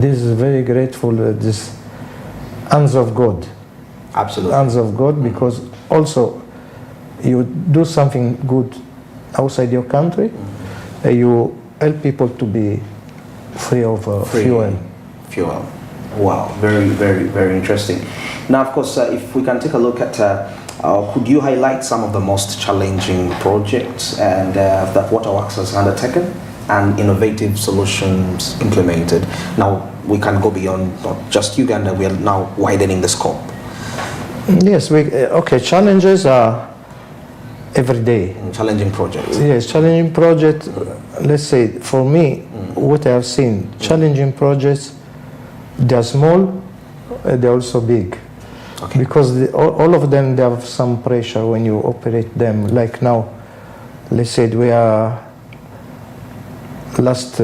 This is very grateful, this hands of God. Absolutely. Hands of God, because also you do something good outside your country, you help people to be free of fuel. Fuel. Wow, very, very, very interesting. Now, of course, if we can take a look at, could you highlight some of the most challenging projects and that Waterworks has undertaken and innovative solutions implemented? Now, we can go beyond not just Uganda, we are now widening the scope. Yes, okay, challenges are every day. Challenging projects. Yes, challenging project, let's say, for me, what I have seen, challenging projects, they're small, they're also big. Okay. Because all of them, they have some pressure when you operate them. Like now, let's say we are, last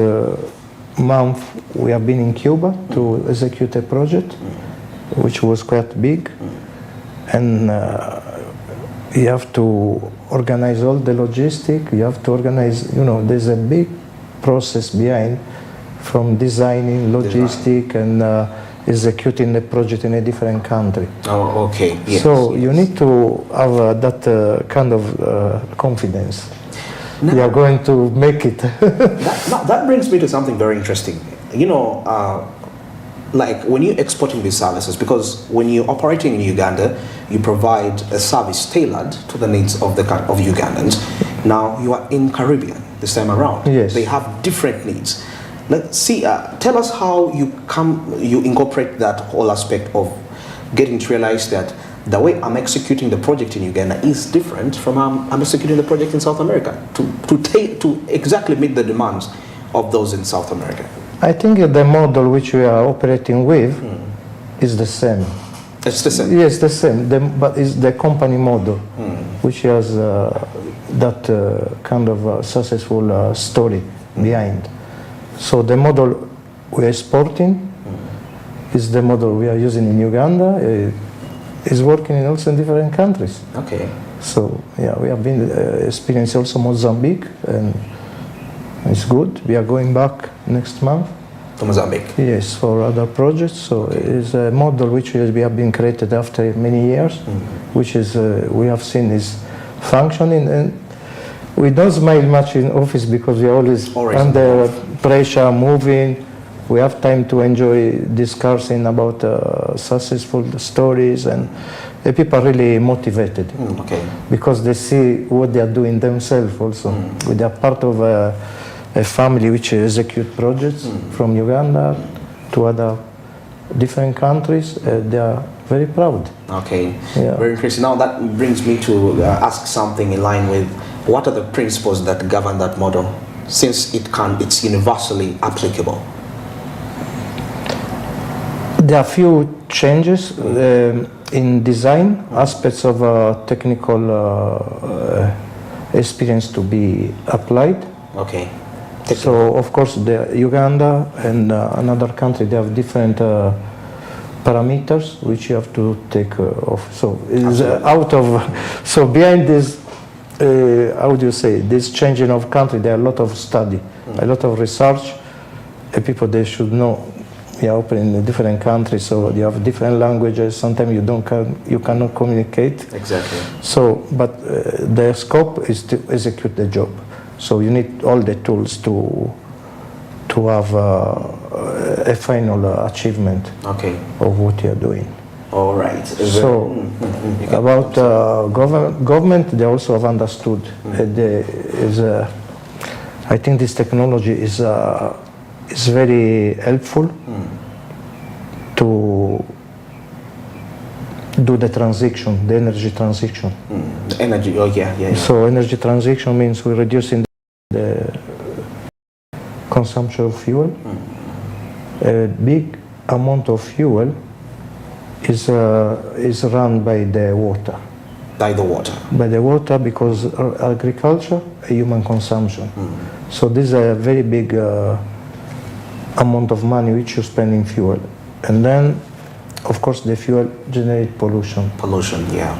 month, we have been in Cuba to execute a project, which was quite big. And you have to organize all the logistics, you have to organize, there's a big process behind, from designing, logistic, and executing the project in a different country. Oh, okay. Yes, so yes. you need to have that kind of confidence. Now, you are going to make it. that brings me to something very interesting. Like when you're exporting these services, because when you're operating in Uganda, you provide a service tailored to the needs of Ugandans. Now you are in Caribbean this time around. Yes. They have different needs. Let's see. Tell us how you incorporate that whole aspect of getting to realize that the way I'm executing the project in Uganda is different from I'm executing the project in South America to exactly meet the demands of those in South America. I think the model which we are operating with is the same. It's the same? Yes, the same, but it's the company model, which has that kind of successful story behind. So the model we are exporting is the model we are using in Uganda. Is working in also in different countries. Okay. So yeah, we have been experiencing also Mozambique, and it's good. We are going back next month to Mozambique. Yes, for other projects. So okay. It's a model which we have been created after many years, which is we have seen is functioning, and we don't smile much in office because we are always under pressure, moving. We have time to enjoy discussing about successful stories, and the people are really motivated because they see what they are doing themselves also. They are part of a family which execute projects from Uganda to other different countries. They are very proud. Okay, yeah. Very interesting. Now that brings me to ask something in line with what are the principles that govern that model, since it's universally applicable? There are few changes in design, aspects of technical experience to be applied. Okay. So of course the Uganda and another country, they have different parameters which you have to take off. So it's so behind this, how do you say, this changing of country, there are a lot of study, a lot of research. People, they should know. You are open in different countries, so you have different languages. Sometimes you cannot communicate. Exactly. So, but the scope is to execute the job. So you need all the tools to have a final achievement of what you are doing. All right. So about government, they also have understood. I think this technology is very helpful to do the transition, the energy transition. The energy, yeah. So energy transition means we're reducing the consumption of fuel. A big amount of fuel is run by the water. By the water? By the water, because agriculture, human consumption. So this is a very big amount of money which you spend in fuel. And then, of course, the fuel generates pollution. Pollution, yeah.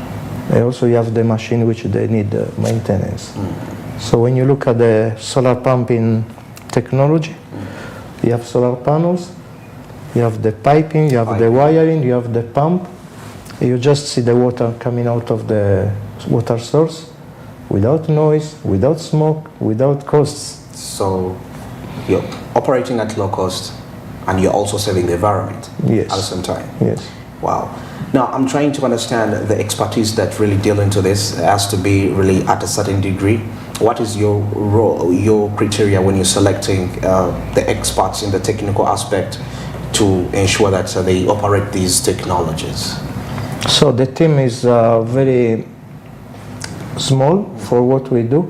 And also you have the machine which they need maintenance. So when you look at the solar pumping technology, you have solar panels, You have the piping, you have the wiring, you have the pump. You just see the water coming out of the water source without noise, without smoke, without costs. So you're operating at low cost and you're also saving the environment Yes. at the same time. Yes. Wow. Now I'm trying to understand the expertise that really deal into this has to be really at a certain degree. What is your role, your criteria when you're selecting the experts in the technical aspect to ensure that they operate these technologies? So the team is very small for what we do,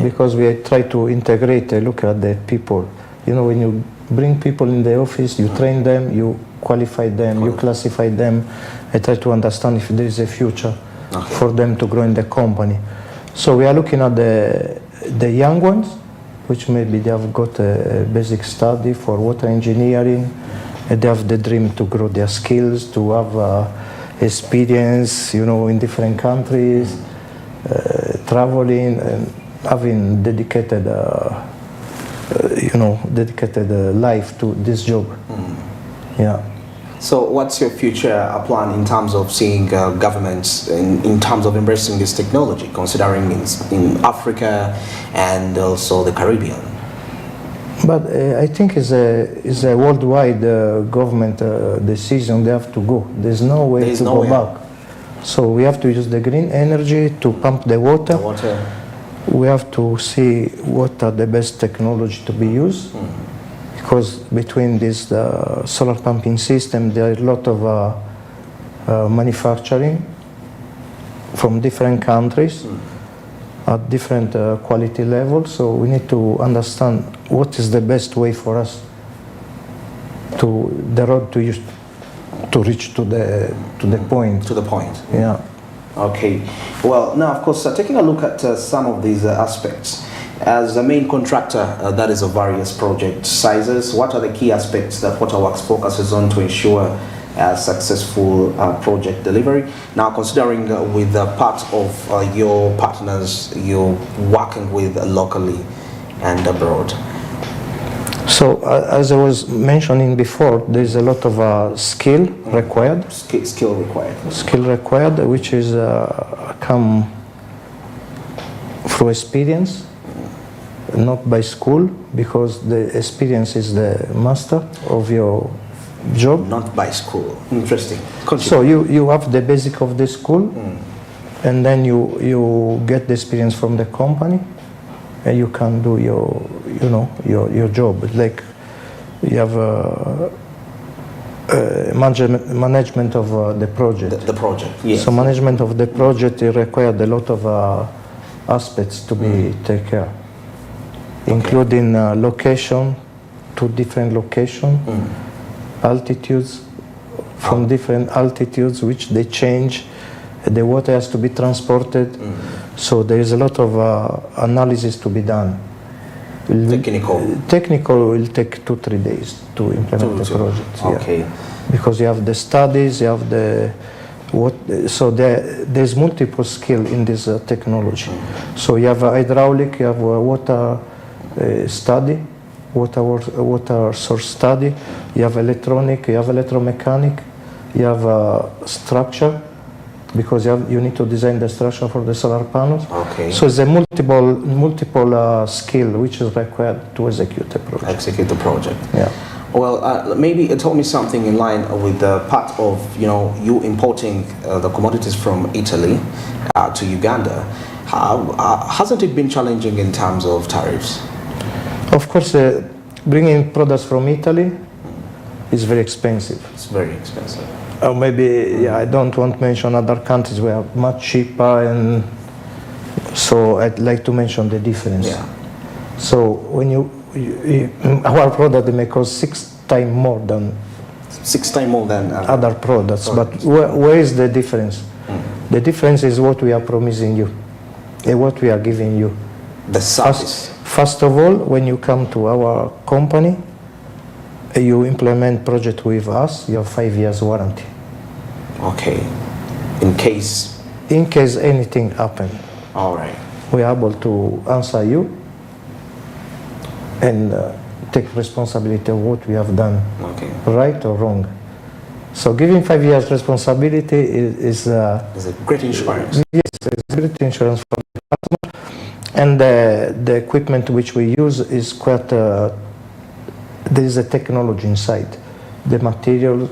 because we try to integrate, look at the people. You know, when you bring people in the office, you train them, you qualify them, you classify them, and try to understand if there is a future for them to grow in the company. So we are looking at the young ones, which maybe they have got a basic study for water engineering, and they have the dream to grow their skills, to have experience, you know, in different countries, traveling and having dedicated, dedicated life to this job. Yeah. So what's your future plan in terms of seeing governments in terms of embracing this technology, considering in Africa and also the Caribbean? But I think it's a worldwide government decision. They have to go. There's no way to go back. So we have to use the green energy to pump the water. We have to see what are the best technology to be used. Because between this solar pumping system, there are a lot of manufacturing from different countries at different quality levels. So we need to understand what is the best way for us to the road to use to reach to the point. To the point. Yeah. Okay. Well, now of course, taking a look at some of these aspects. As a main contractor that is of various project sizes, what are the key aspects that Waterworks focuses on to ensure a successful project delivery? Now, considering with the part of your partners you're working with locally and abroad. So, as I was mentioning before, there's a lot of skill required. Skill required. Skill required, which is come through experience. Not by school, because the experience is the master of your job. Not by school. Interesting. Continue. So you have the basic of the school, and then you get the experience from the company, and you can do your job. Like you have management of the project. The project. Yes. So management of the project required a lot of aspects to be taken care. Including location, to different location, altitudes, from different altitudes which they change. The water has to be transported, so there is a lot of analysis to be done. Technical will take 2-3 days to implement the project. Okay. Yeah. Because you have the studies, you have so there's multiple skill in this technology. So you have hydraulic, you have water study, water source study, you have electronic, you have electromechanic, you have structure, because you need to design the structure for the solar panels. Okay. So it's a multiple skill which is required to execute the project. Execute the project. Yeah. Well, maybe tell me something in line with the part of you importing the commodities from Italy to Uganda. Hasn't it been challenging in terms of tariffs? Of course, bringing products from Italy is very expensive. It's very expensive. Or maybe, I don't want to mention other countries where are much cheaper, and so I'd like to mention the difference. Yeah. So when our product may cost 6 times more than 6 times more than other products. But where is the difference? The difference is what we are promising you and what we are giving you. The service. First of all, when you come to our company, you implement project with us, you have 5 years warranty. Okay. In case anything happen. All right. We are able to answer you and take responsibility of what we have done, Okay. right or wrong. So giving 5 years responsibility is It's a great insurance. yes, it's great insurance for the customer. And the equipment which we use is quite, there is a technology inside. The material,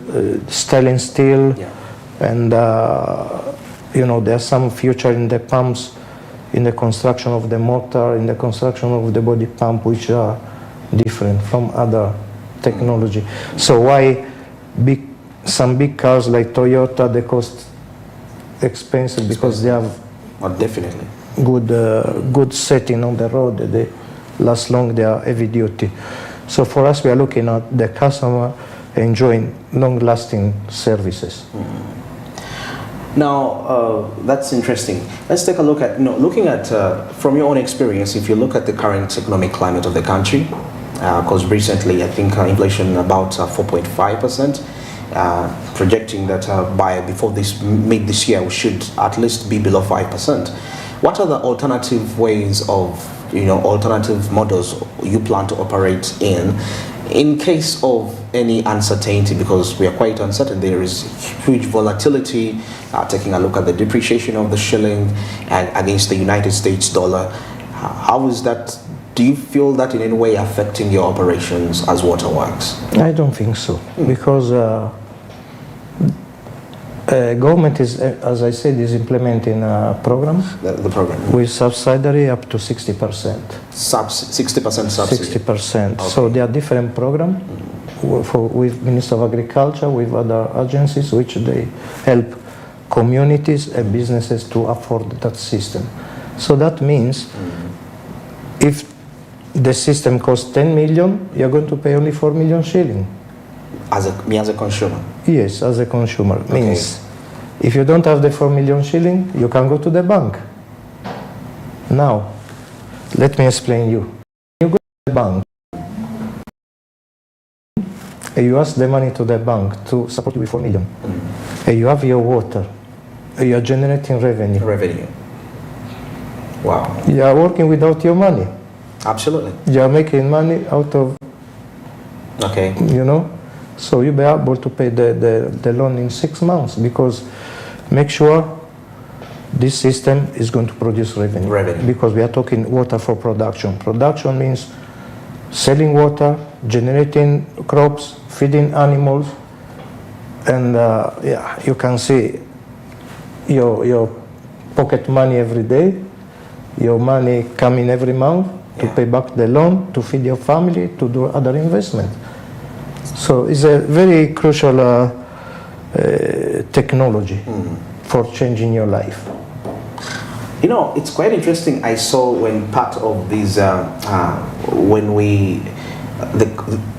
stainless steel, Yeah. and there's some future in the pumps, in the construction of the motor, in the construction of the body pump, which are different from other technology. So why some big cars like Toyota, they cost expensive because they have Definitely. good setting on the road, they last long, they are heavy duty. So for us, we are looking at the customer enjoying long-lasting services. Now, that's interesting. Let's take a look at, looking at, from your own experience, if you look at the current economic climate of the country, because recently I think inflation about 4.5%, projecting that before mid this year we should at least be below 5%. What are the alternative ways of, alternative models you plan to operate in case of any uncertainty, because we are quite uncertain? There is huge volatility, taking a look at the depreciation of the shilling and against the United States dollar. How is that? Do you feel that in any way affecting your operations as Waterworks? I don't think so, because government is, as I said, is implementing a program. The program? With subsidy up to 60%. 60% subsidy? 60%. Okay. So there are different programs with Minister of Agriculture, with other agencies, which they help communities and businesses to afford that system. So that means if the system costs 10 million, you're going to pay only 4 million shilling. As a consumer? Yes, as a consumer. Okay. Means if you don't have the 4 million shilling, you can go to the bank. Now, let me explain you. You go to the bank, and you ask the money to the bank to support you with 4 million. And you have your water. And you are generating revenue. Revenue. Wow. You are working without your money. Absolutely. You are making money out of, Okay. So you'll be able to pay the loan in 6 months, because make sure this system is going to produce revenue. Because we are talking water for production. Production means selling water, generating crops, feeding animals, and you can see your pocket money every day, your money coming every month to pay back the loan, to feed your family, to do other investment. So it's a very crucial technology for changing your life. It's quite interesting. I saw when part of these, when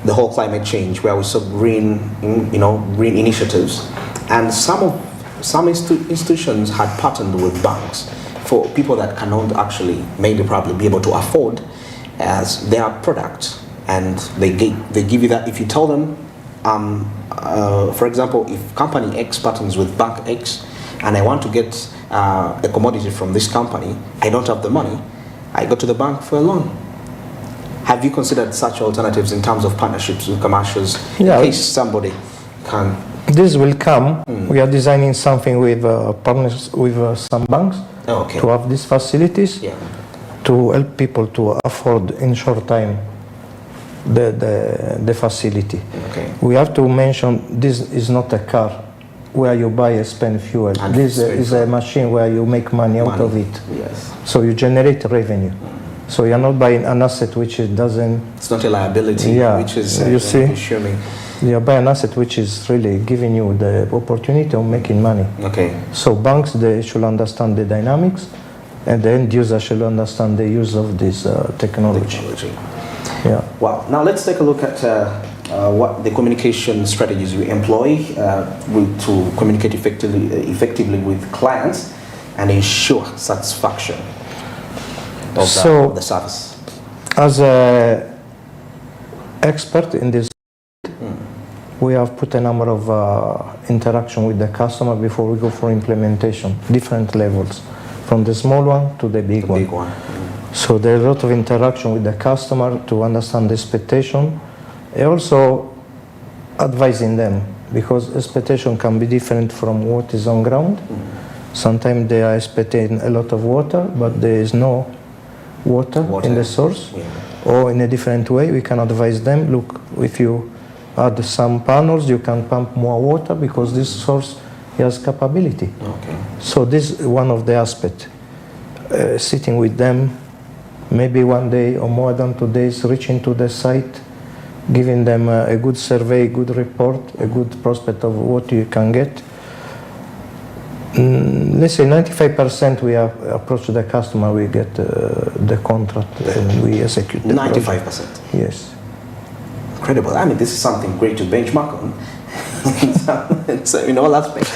the whole climate change, where we saw green initiatives, and some institutions had partnered with banks for people that cannot actually maybe probably be able to afford as their product. And they give you that if you tell them, for example, if company X partners with bank X, and I want to get a commodity from this company, I don't have the money, I go to the bank for a loan. Have you considered such alternatives in terms of partnerships with commercials, in case somebody can? This will come. We are designing something with partners with some banks to have these facilities to help people to afford in short time the facility. We have to mention this is not a car where you buy and spend fuel. And this is a machine where you make money out of it. Yes. So you generate revenue. So you're not buying an asset which it doesn't. It's not a liability, which is you see, consuming. You buy an asset which is really giving you the opportunity of making money. So banks, they should understand the dynamics, and the end user should understand the use of this technology. Wow. Now let's take a look at what the communication strategies we employ to communicate effectively with clients and ensure satisfaction of the service. As an expert in this, we have put a number of interaction with the customer before we go for implementation, different levels, from the small one to the big one. So there's a lot of interaction with the customer to understand the expectation, and also advising them, because expectation can be different from what is on ground. Sometimes they are expecting a lot of water, but there is no water in the source. Yeah. Or in a different way, we can advise them, look, if you add some panels, you can pump more water because this source has capability. Okay. So this is one of the aspects. Sitting with them, maybe one day or more than 2 days, reaching to the site, giving them a good survey, good report, a good prospect of what you can get. Let's say 95% we approach the customer, we get the contract and we execute the 95%. project. Yes. Incredible. I mean, this is something great to benchmark on. So in all aspects.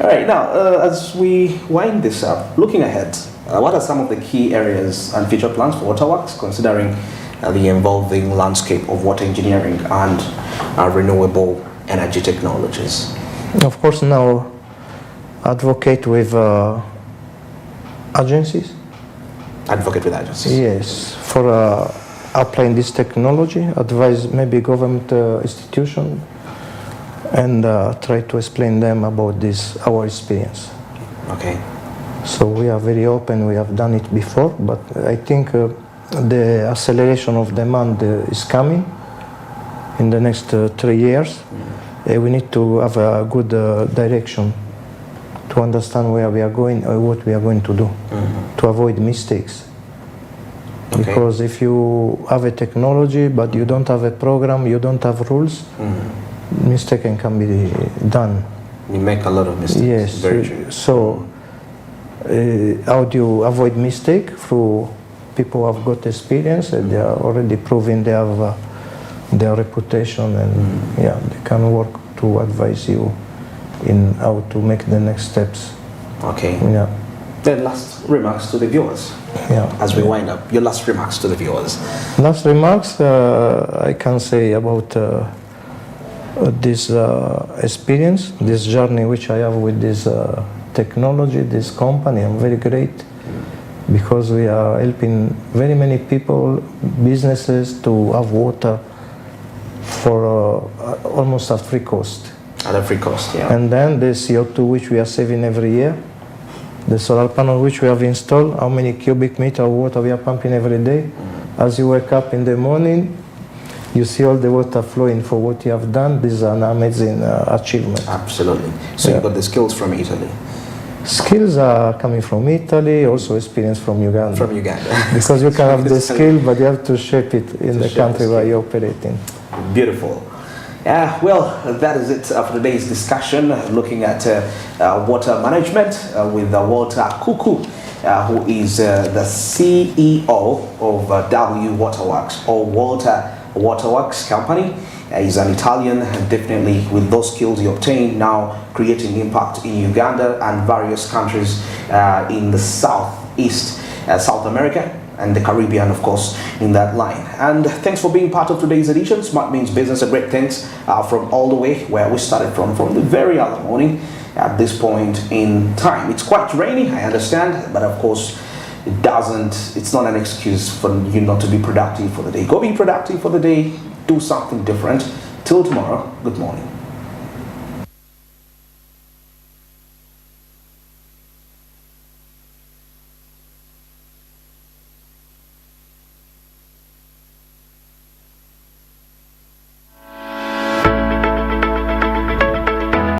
All right, now as we wind this up, looking ahead, what are some of the key areas and future plans for Waterworks, considering the evolving landscape of water engineering and renewable energy technologies? Of course, now advocate with agencies. Advocate with agencies. Yes, for applying this technology, advise maybe government institution, and try to explain them about this, our experience. Okay. So we are very open, we have done it before, but I think the acceleration of demand is coming in the next 3 years. We need to have a good direction to understand where we are going or what we are going to do, to avoid mistakes. Okay. Because if you have a technology but you don't have a program, you don't have rules, mistake can be done. You make a lot of mistakes. Yes. Very true. So how do you avoid mistake? Through people who have got experience and they are already proving they have their reputation, and yeah, they can work to advise you in how to make the next steps. Okay. Yeah. Then last remarks to the viewers. Yeah. As we wind up, your last remarks to the viewers. Last remarks I can say about this experience, this journey which I have with this technology, this company. I'm very great because we are helping very many people, businesses to have water for almost at free cost. At a free cost, yeah. And then the CO2 which we are saving every year, the solar panel which we have installed, how many cubic meter of water we are pumping every day. As you wake up in the morning, you see all the water flowing for what you have done. This is an amazing achievement. Absolutely. So Yeah. you got the skills from Italy. Skills are coming from Italy, also experience from Uganda. From Uganda. Because you can have the skill, but you have to shape it in the shape country the where skill. you're operating. Beautiful. Well, that is it for today's discussion, looking at water management with Walter Kuku, who is the CEO of W Waterworks, or Walter Waterworks Company. He's an Italian, and definitely with those skills he obtained, now creating impact in Uganda and various countries in the Southeast, South America, and the Caribbean, of course, in that line. And thanks for being part of today's edition. Smart Means Business. A great thanks from all the way where we started from the very early morning at this point in time. It's quite rainy, I understand, but of course, it's not an excuse for you not to be productive for the day. Go be productive for the day, do something different. Till tomorrow, good morning.